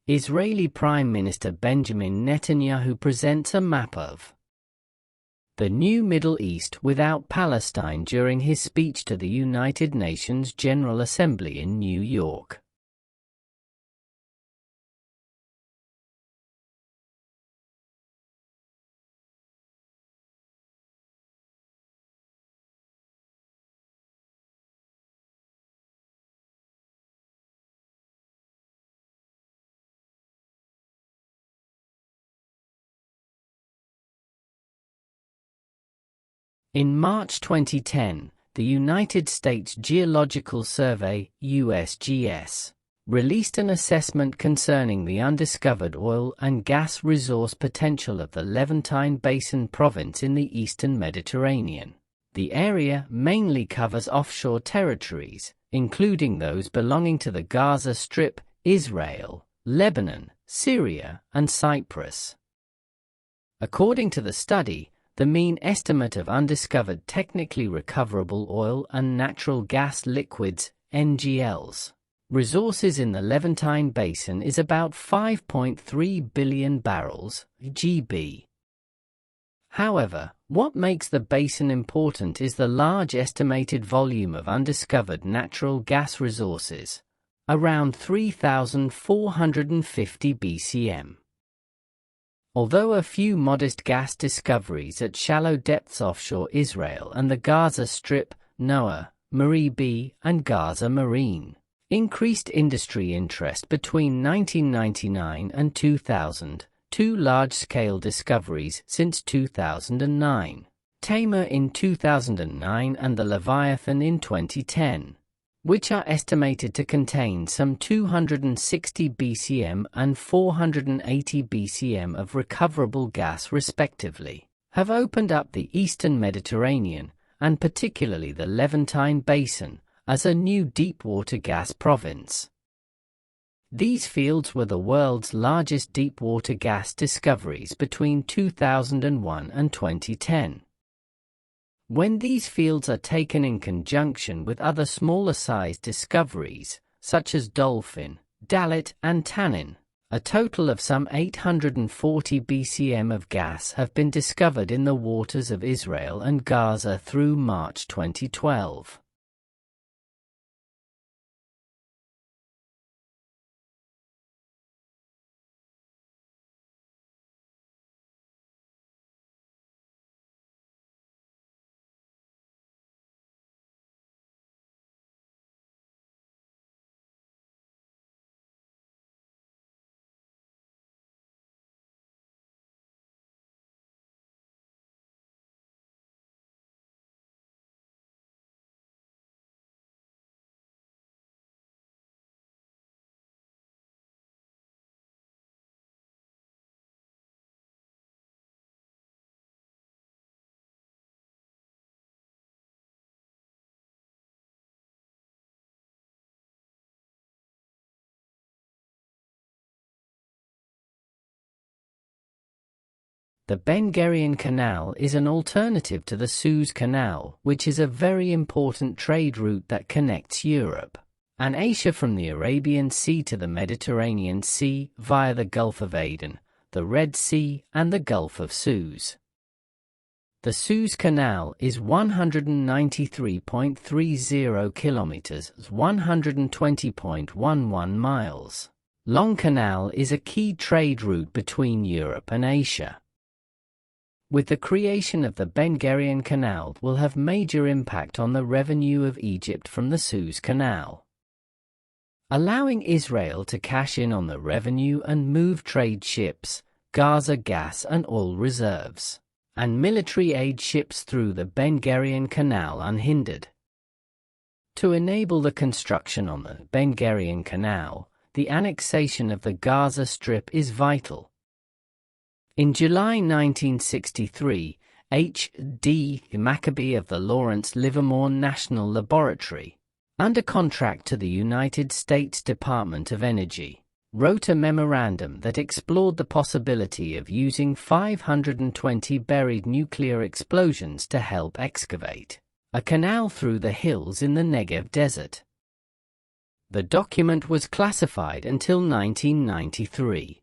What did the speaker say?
Israeli Prime Minister Benjamin Netanyahu presents a map of the new Middle East without Palestine during his speech to the United Nations General Assembly in New York. In March 2010, the United States Geological Survey (USGS) released an assessment concerning the undiscovered oil and gas resource potential of the Levantine Basin province in the eastern Mediterranean. The area mainly covers offshore territories, including those belonging to the Gaza Strip, Israel, Lebanon, Syria, and Cyprus. According to the study, the mean estimate of undiscovered technically recoverable oil and natural gas liquids (NGLs) resources in the Levantine Basin is about 5.3 billion barrels (GB). However, what makes the basin important is the large estimated volume of undiscovered natural gas resources, around 3,450 BCM. Although a few modest gas discoveries at shallow depths offshore Israel and the Gaza Strip, Noah, Marie B, and Gaza Marine, increased industry interest between 1999 and 2000, two large-scale discoveries since 2009, Tamar in 2009 and the Leviathan in 2010, which are estimated to contain some 260 BCM and 480 BCM of recoverable gas respectively, have opened up the eastern Mediterranean, and particularly the Levantine Basin, as a new deep-water gas province. These fields were the world's largest deep-water gas discoveries between 2001 and 2010. When these fields are taken in conjunction with other smaller-sized discoveries, such as Dolphin, Dalit, and Tannin, a total of some 840 BCM of gas have been discovered in the waters of Israel and Gaza through March 2012. The Ben Gurion Canal is an alternative to the Suez Canal, which is a very important trade route that connects Europe and Asia from the Arabian Sea to the Mediterranean Sea via the Gulf of Aden, the Red Sea, and the Gulf of Suez. The Suez Canal is 193.30 kilometers, 120.11 miles long. Canal is a key trade route between Europe and Asia. With the creation of the Ben Gurion Canal will have major impact on the revenue of Egypt from the Suez Canal, allowing Israel to cash in on the revenue and move trade ships, Gaza gas and oil reserves, and military aid ships through the Ben Gurion Canal unhindered. To enable the construction on the Ben Gurion Canal, the annexation of the Gaza Strip is vital. In July 1963, H.D. Maccabee of the Lawrence Livermore National Laboratory, under contract to the United States Department of Energy, wrote a memorandum that explored the possibility of using 520 buried nuclear explosions to help excavate a canal through the hills in the Negev Desert. The document was classified until 1993.